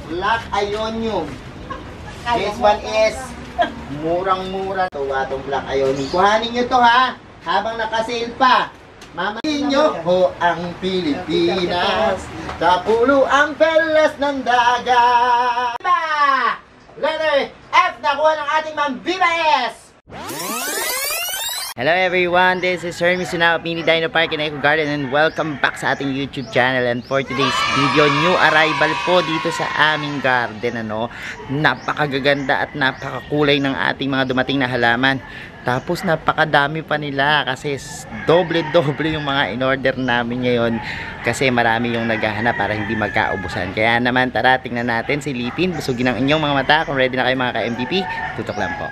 Black Ionium. This one is murang-mura. Ito atong Black Ionium. Kuhanin nyo to ha, habang nakasale pa. Mamahin nyo ho ang Pilipinas. Kapulo ang perlas ng dagat. Letter F, nakuha ng ating Ma'am Viva S. Hello everyone, this is Hermes Sunao, Mini Dino Park in Eco Garden, and welcome back sa ating YouTube channel. And for today's video, new arrival po dito sa aming garden. Napakagaganda at napakakulay ng ating mga dumating na halaman. Tapos napakadami pa nila kasi doble-doble yung mga in-order namin ngayon. Kasi marami yung naghahanap para hindi magkaubusan. Kaya naman tara, tingnan natin, silipin, busugin ang inyong mga mata. Kung ready na kayo mga ka-MDP, tutok lang po.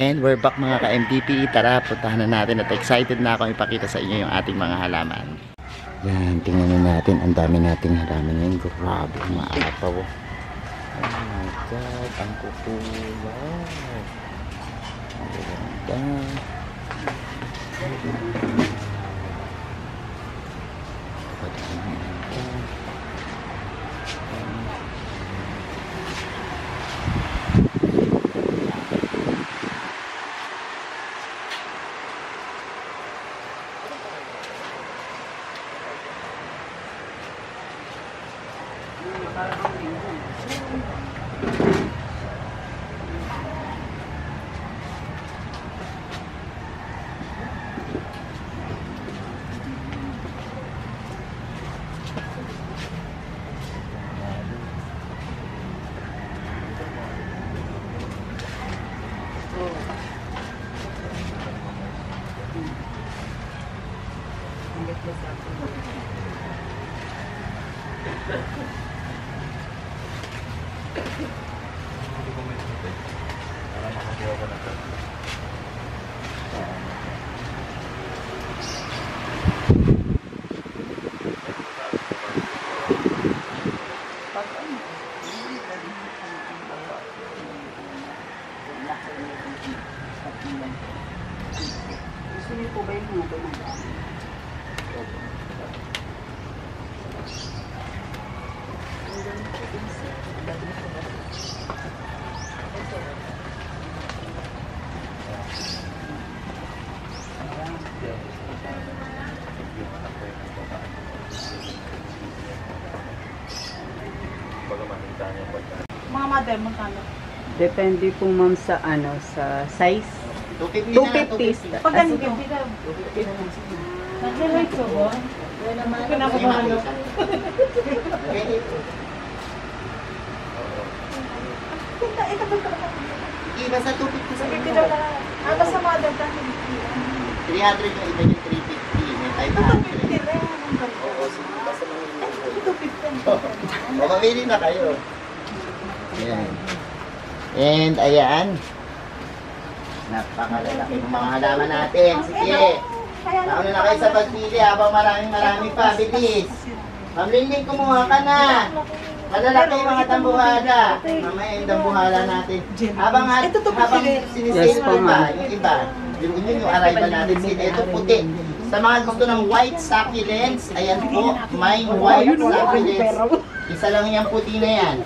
And we're back mga ka-MDP. Tara, puntahan na natin at excited na ako ipakita sa inyo yung ating mga halaman. Yan, tingnan na natin. Ang dami nating halaman ngayon. Grabe, maapaw. Oh my God, ang kukulay. Ang ganda. Mga mother, magkano? Depende po ma'am sa sa size. 250. Pag ganun ka, hindi daw. Nag-relate ko ba? Pinapamahalo. Iba sa 250 sa Hindi daw na. Ano sa mother ka? 300 yung iba yung 350. May 500. 250 rin. Oo, sige. Basta mamili. 250. O, mamili na kayo. Ayan. And, ayan. Napakalalaki ng mga halaman natin. Sige. Nauna na kayo sa pagpili habang marami pa. Bilis. Ma'am Linling, kumuha ka na. Malalaki yung mga tambuhada. Mamaya yung tambuhada natin. Habang sinisale mo ba, yung iba, yun yung arrival natin. Ito puti. Sa mga gusto ng white succulents, ayan po, may white succulents. Isa lang yung puti na yan.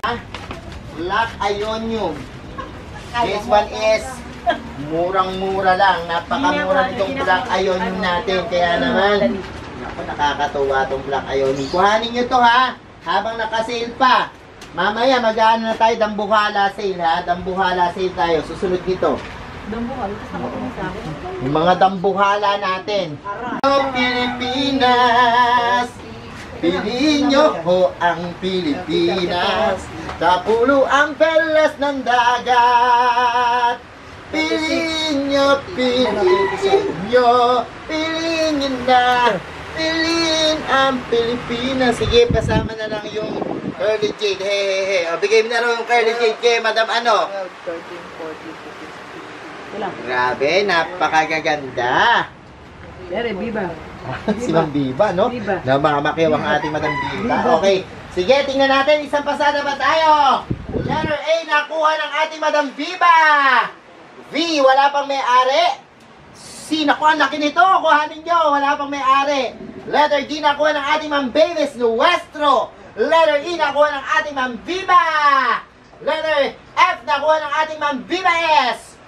Black Ionium. This one is murang-mura lang. Napakamura nitong Black Ionium natin. Kaya naman, nakakatuwa itong Black Ionium. Kuhanin nyo to ha, habang nakasale pa. Mamaya mag-ano na tayo, dambuhala sale ha. Dambuhala sale tayo. Susunod nito. Dambuhala? Tapos ako yung mga dambuhala natin. Pilipinas, piliin nyo ho ang Pilipinas. Kapulo ang perlas ng dagat. Piliin nyo, piliin nyo, piliin nyo na. Piliin ang Pilipinas. Sige, pasama na lang yung Curly Jade. Hehehe. O, bigay mo na rin yung Curly Jade kay Madam ano. 13, 14, 15. Wala. Grabe, napakagaganda. Dere, Biba. Si Ma'am Biba, no? Biba. Namamakiw ang ating Madam Biba. Okay. Sige, tingnan natin. Isang pasada ba tayo? Letter nakuha ng ating Madam Viva. V, wala pang may-ari. C, naku, ang laki nito. Kuhanin nyo, wala pang may-ari. Letter D, nakuha ng ating Ma'am Babies Nuestro. Letter E, nakuha ng ating Ma'am Viva. Letter F, nakuha ng ating Ma'am Viva S.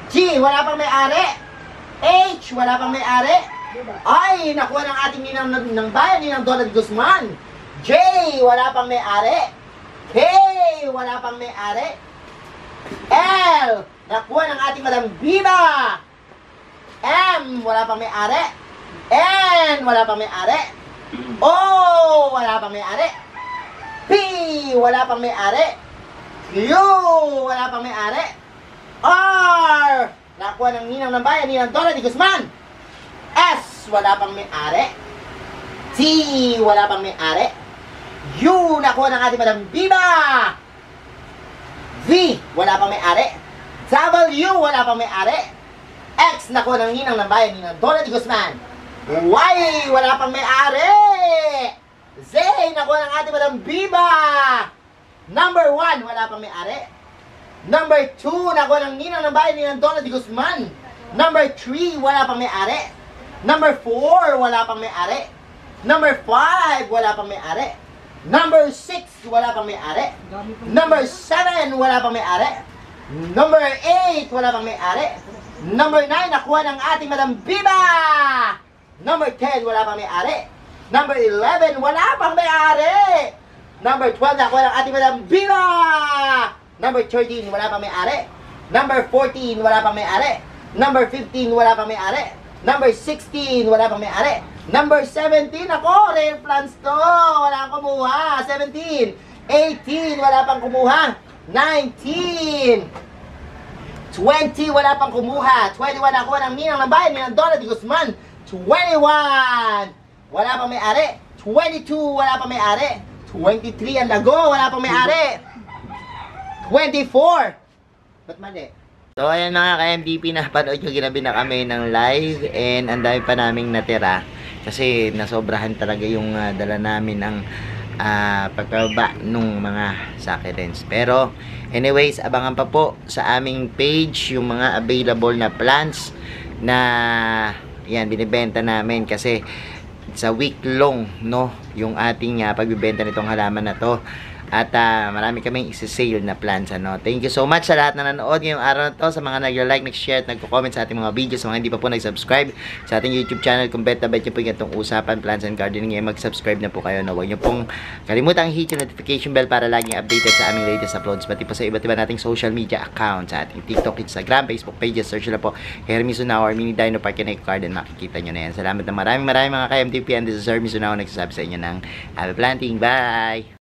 G, wala pang may-ari. H, wala pang may-ari. I, nakuha ng ating ninang ng bayan, ninang Donald Guzman. J, wala pang may-ari. K, wala pang may-ari. L, nakuha ng ating Madam Viva. M, wala pang may-ari. N, wala pang may-ari. O, wala pang may-ari. P, wala pang may-ari. Q, wala pang may-ari. R, nakuha ng ninang ng bayan, ninang Donald Guzman. S, wala pang may-ari. T, wala pang may-ari. U, nakuha ng ating Madam Viva. V, wala pang may-ari. W, wala pang may-ari. X, nakuha ng ninang ng bayan, ninang Donald Guzman. Y, wala pang may-ari. Z, nakuha ng ating Madam Viva. Number 1, wala pang may-ari. Number 2, nakuha ng ninang ng bayan, ninang Donald Guzman. Number 3, wala pang may-ari. Number 4, wala pang may-ari. Number 5, wala pang may-ari. Number 6, wala pang may-ari. Number 7, wala pang may-ari. Number 8, wala pang may-ari. Number 9, nakuha ng ating Madam Viva. Number 10, wala pang may-ari. Number 11, wala pang may-ari. Number 12, nakuha ng ating Madam Viva. Number 13, wala pang may-ari. Number 14, wala pang may-ari. Number 15, wala pang may-ari. Number 16, wala pang may-ari. Number 17, ako, rare plants to. Wala pang kumuha. 17, 18, wala pang kumuha. 19, 20, wala pang kumuha. 21, nakuha ng ninang ng bayan, ninang Donald Guzman. 21, wala pang may-ari. 22, wala pang may-ari. 23, ang lago, wala pang may-ari. 24, ba't mali? So ayan mga ka-MDP, napanood nyo, ginabi na kami ng live and ang dami pa naming natira kasi nasobrahan talaga yung dala namin ng pagpababa nung mga succulents. Pero anyways, abangan pa po sa aming page yung mga available na plants na yan, binibenta namin kasi sa week long, no, yung ating pagbibenta nitong halaman na to. At marami kaming isi-sale na plants, ano. Thank you so much sa lahat na nanood ngayong araw na to, sa mga nag-like, nag-share at nagko-comment sa ating mga videos, sa mga hindi pa po nag-subscribe sa ating YouTube channel. Kung bet na bet nyo po yung itong usapan, plants and gardening, ngayon mag-subscribe na po kayo, no. Huwag nyo pong kalimutang hit yung notification bell para laging updated sa aming latest uploads, pati po sa iba't iba nating social media accounts, sa ating TikTok, Instagram, Facebook pages. Search na po Hermie Sunao or Mini Dino Park and Eco Garden, makikita nyo na yan. Salamat na maraming mga ka-MTP, and this is Hermie Sunao nagsasabi sa inyo ng happy planting. Bye!